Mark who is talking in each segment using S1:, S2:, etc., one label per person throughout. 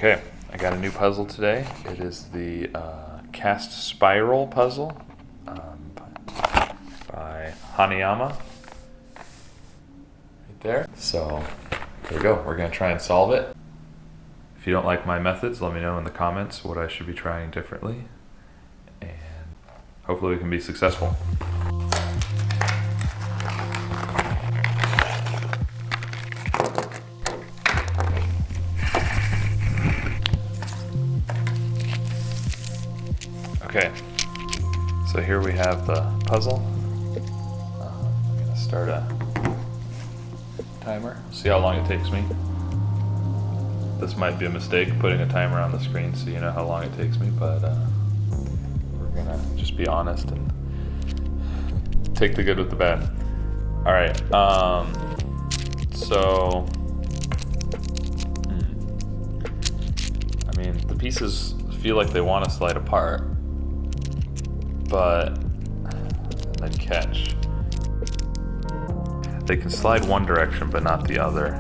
S1: Okay, I got a new puzzle today. It is the cast spiral puzzle by Hanayama. Right there. So, there we go. We're going to try and solve it. If you don't like my methods, let me know in the comments what I should be trying differently. And hopefully we can be successful. Okay, so here we have the puzzle. I'm going to start a timer, see how long it takes me. This might be a mistake, putting a timer on the screen so you know how long it takes me, but we're going to just be honest and take the good with the bad. Alright, so I mean, the pieces feel like they want to slide apart, but then catch. They can slide one direction but not the other.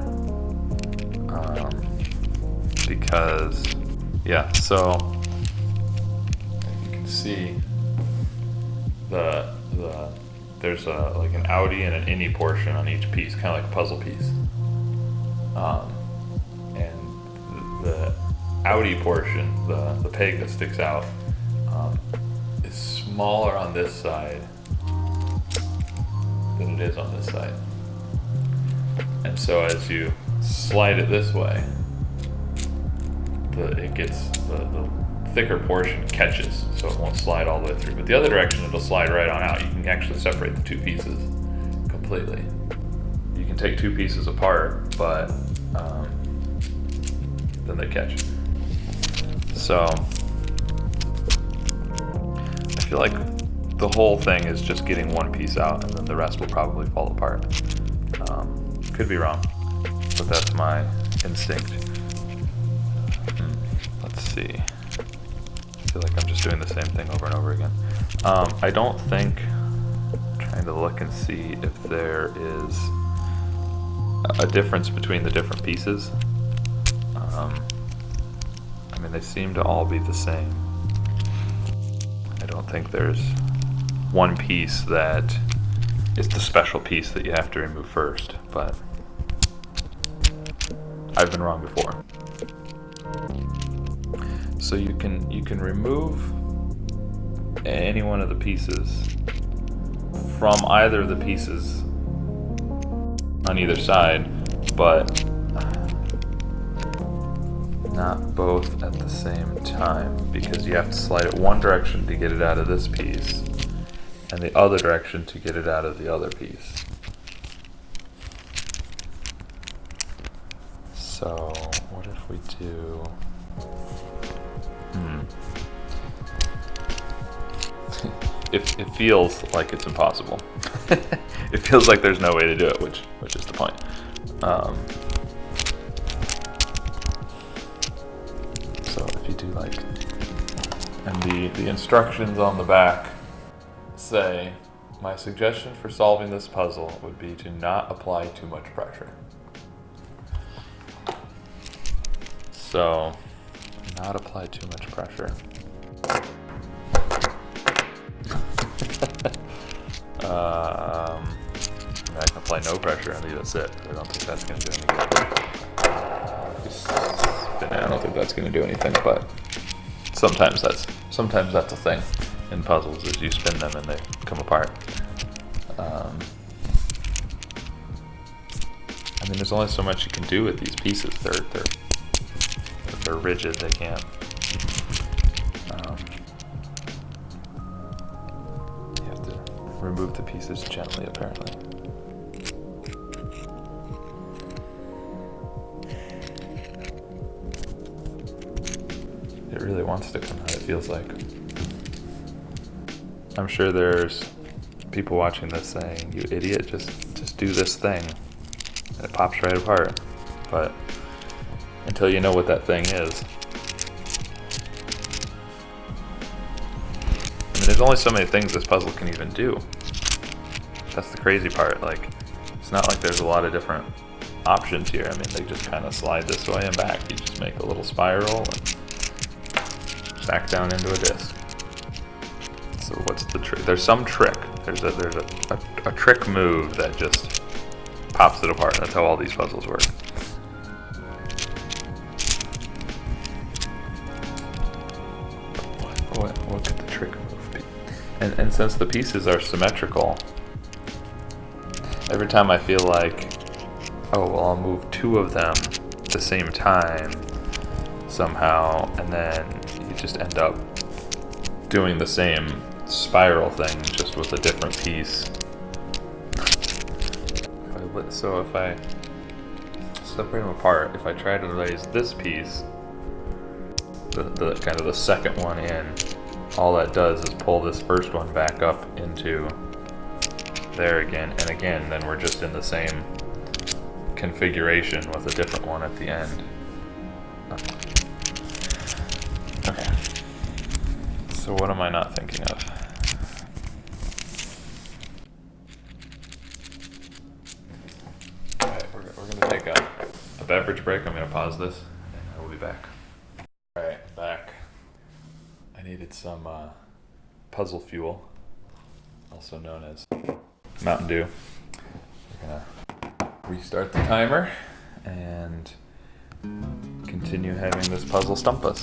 S1: Because, yeah, so you can see there's like an outie and an innie portion on each piece, kind of like a puzzle piece. And the outie portion, the peg that sticks out, is smaller on this side than it is on this side. And so as you slide it this way, the thicker portion catches, so it won't slide all the way through. But the other direction, it'll slide right on out. You can actually separate the two pieces completely. You can take two pieces apart, but then they catch. So I feel like the whole thing is just getting one piece out, and then the rest will probably fall apart. Could be wrong, but that's my instinct. Let's see. I feel like I'm just doing the same thing over and over again. I don't think, I'm trying to look and see if there is a difference between the different pieces. I mean, they seem to all be the same. I don't think there's one piece that is the special piece that you have to remove first, but I've been wrong before. So you can remove any one of the pieces from either of the pieces on either side, but not both at the same time, because you have to slide it one direction to get it out of this piece and the other direction to get it out of the other piece. So what if we do it feels like it's impossible. It feels like there's no way to do it, which is the point. So if you do like, and the instructions on the back say, my suggestion for solving this puzzle would be to not apply too much pressure. So, not apply too much pressure. I can apply no pressure and leave it sit. I don't think that's going to do any good. I don't think that's going to do anything, but sometimes that's a thing in puzzles, is you spin them and they come apart. I mean, there's only so much you can do with these pieces. They're rigid. They can't. You have to remove the pieces gently, apparently. It really wants to come out, it feels like. I'm sure there's people watching this saying, "You idiot, just do this thing." And it pops right apart. But until you know what that thing is. I mean, there's only so many things this puzzle can even do. That's the crazy part. Like, it's not like there's a lot of different options here. I mean, they just kind of slide this way and back. You just make a little spiral and back down into a disc. So what's the trick? There's some trick. There's a trick move that just pops it apart. That's how all these puzzles work. What could the trick move be? And since the pieces are symmetrical, every time I feel like, oh, well, I'll move two of them at the same time somehow, and then you just end up doing the same spiral thing, just with a different piece. So if I separate them apart, if I try to raise this piece, the kind of the second one in, all that does is pull this first one back up into there again and again. Then we're just in the same configuration with a different one at the end. Okay. So what am I not thinking of? Alright, we're going to take a beverage break. I'm going to pause this and we'll be back. Alright, back. I needed some puzzle fuel, also known as Mountain Dew. We're going to restart the timer and continue having this puzzle stump us.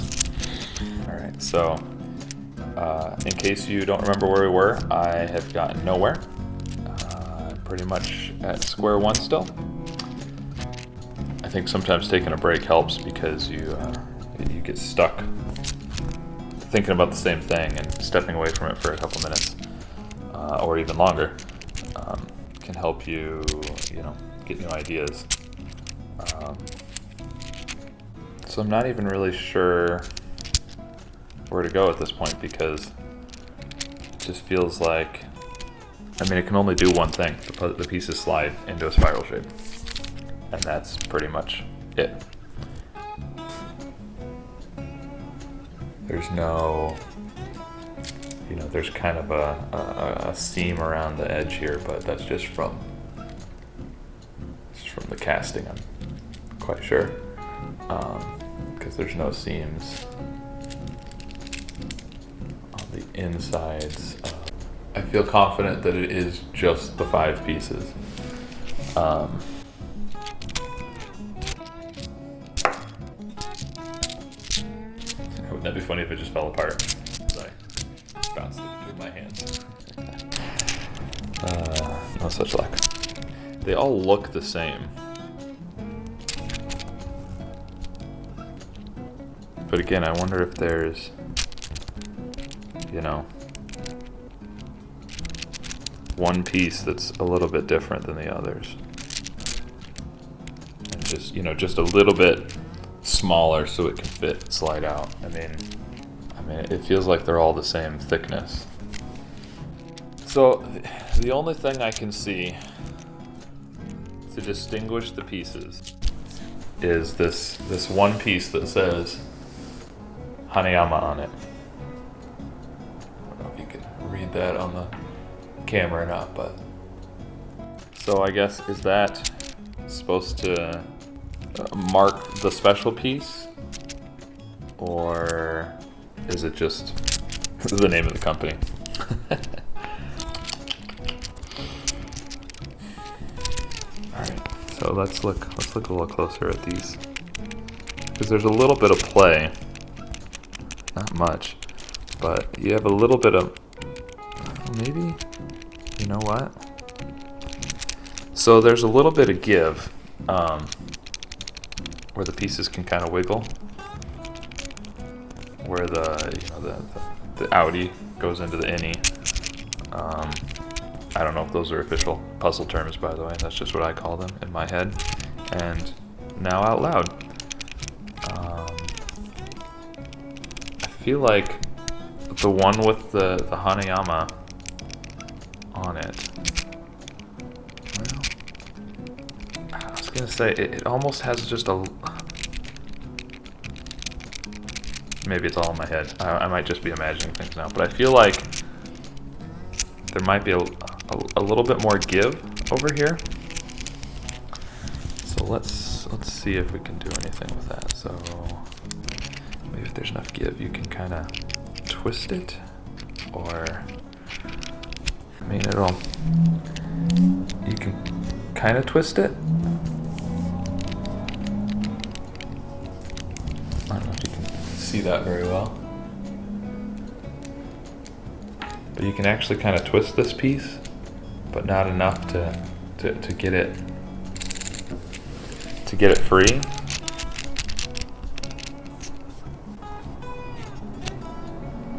S1: Alright, so in case you don't remember where we were, I have gotten nowhere. Pretty much at square one still. I think sometimes taking a break helps because you get stuck thinking about the same thing, and stepping away from it for a couple minutes or even longer can help you, get new ideas. So I'm not even really sure where to go at this point, because it just feels like, it can only do one thing. The pieces slide into a spiral shape, and that's pretty much it. There's no, there's kind of a seam around the edge here, but that's just from the casting, I'm quite sure, because there's no seams on the insides. I feel confident that it is just the 5 pieces. Wouldn't that be funny if it just fell apart? So I bounced it between my hands. No such luck. They all look the same. But again, I wonder if there's, one piece that's a little bit different than the others. And just a little bit smaller so it can slide out. I mean, it feels like they're all the same thickness. So the only thing I can see to distinguish the pieces is this one piece that says Hanayama on it. I don't know if you can read that on the camera or not, but so I guess, is that supposed to mark the special piece, or is it just the name of the company? Alright, so let's look a little closer at these, because there's a little bit of play, not much, but you have a little bit of, maybe, you know what? So there's a little bit of give, where the pieces can kind of wiggle, where the outie goes into the innie. I don't know if those are official puzzle terms, by the way. That's just what I call them in my head, and now out loud. I feel like the one with the Hanayama on it, well, I was gonna say it almost has just a, maybe it's all in my head, I might just be imagining things now, but I feel like there might be a little bit more give over here. So let's see if we can do anything with that. So maybe if there's enough give, you can kind of twist it, or I mean, you can kind of twist it. I don't know if you can see that very well, but you can actually kind of twist this piece, but not enough to get it free.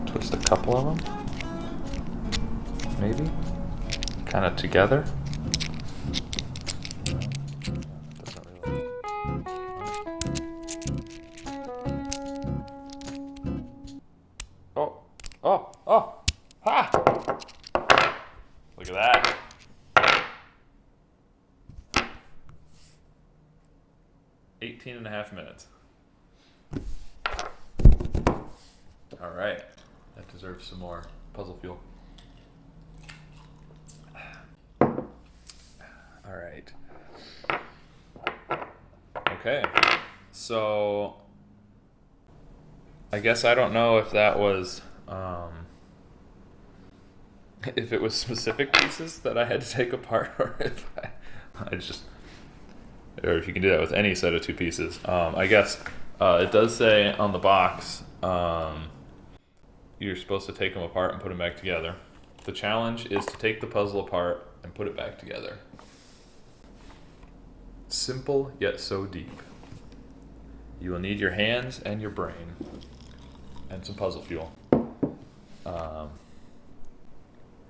S1: Twist a couple of them, maybe, kind of together. Oh, ha! Look at that. "18 and a half minutes. All right, that deserves some more puzzle fuel. All right. Okay, so I guess I don't know if that was, if it was specific pieces that I had to take apart, or if or if you can do that with any set of two pieces. I guess it does say on the box, you're supposed to take them apart and put them back together. The challenge is to take the puzzle apart and put it back together. Simple, yet so deep. You will need your hands and your brain and some puzzle fuel. All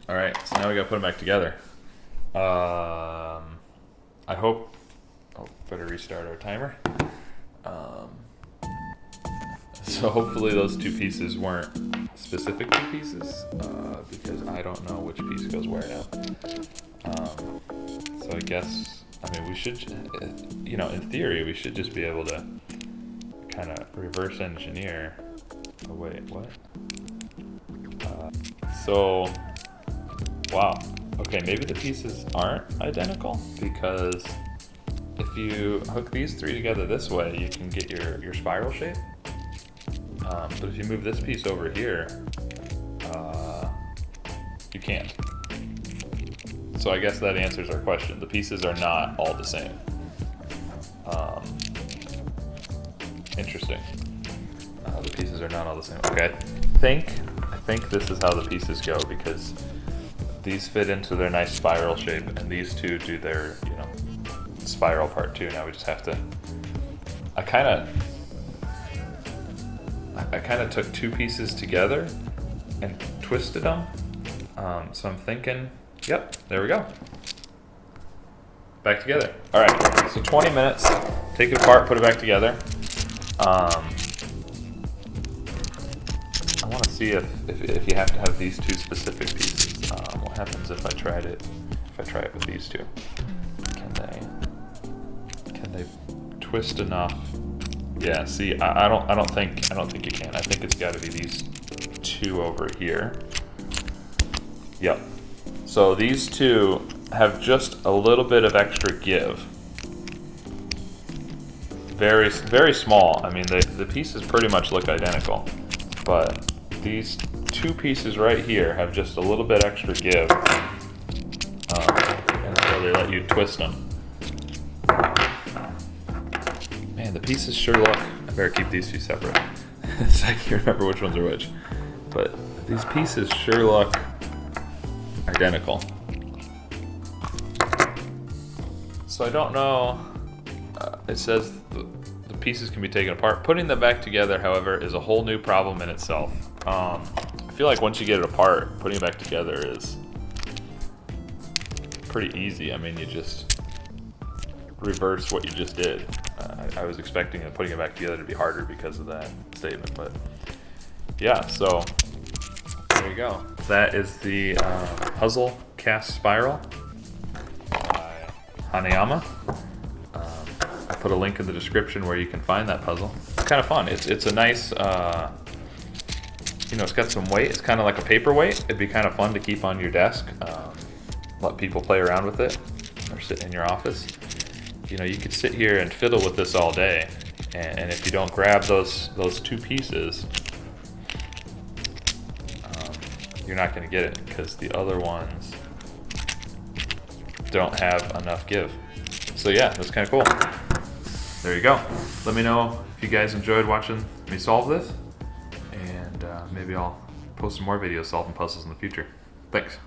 S1: right, so now we gotta put them back together. I hope, better restart our timer. So hopefully those two pieces weren't specific two pieces, because I don't know which piece goes where now. So I guess, we should, in theory, we should just be able to kind of reverse engineer. Oh wait, what? Wow. Okay, maybe the pieces aren't identical, because if you hook these three together this way, you can get your spiral shape. But if you move this piece over here, you can't. So I guess that answers our question. The pieces are not all the same. Interesting. The pieces are not all the same. Okay, I think this is how the pieces go, because these fit into their nice spiral shape, and these two do their, spiral part too. Now we just have to. I kind of took two pieces together and twisted them. So I'm thinking, yep, there we go. Back together. All right, so 20 minutes. Take it apart, put it back together. I want to see if you have to have these two specific pieces. What happens if I try it with these two? Can they twist enough? Yeah. See, I don't think you can. I think it's got to be these two over here. Yep. So these two have just a little bit of extra give. Very, very small. The pieces pretty much look identical, but these two pieces right here have just a little bit extra give, and so they let you twist them. Man, the pieces sure look. I better keep these two separate, so I can't remember which ones are which. But these pieces sure look identical. So I don't know. It says the pieces can be taken apart. Putting them back together, however, is a whole new problem in itself. I feel like once you get it apart, putting it back together is pretty easy. You just reverse what you just did. I was expecting putting it back together to be harder because of that statement, but yeah, so there you go. That is the puzzle cast spiral by Hanayama. I put a link in the description where you can find that puzzle. It's kind of fun. It's a nice, it's got some weight. It's kind of like a paperweight. It'd be kind of fun to keep on your desk. Let people play around with it, or sit in your office. you know, you could sit here and fiddle with this all day, and if you don't grab those two pieces, you're not going to get it, because the other ones don't have enough give. So yeah, that's kind of cool. There you go. Let me know if you guys enjoyed watching me solve this, and maybe I'll post some more videos solving puzzles in the future. Thanks.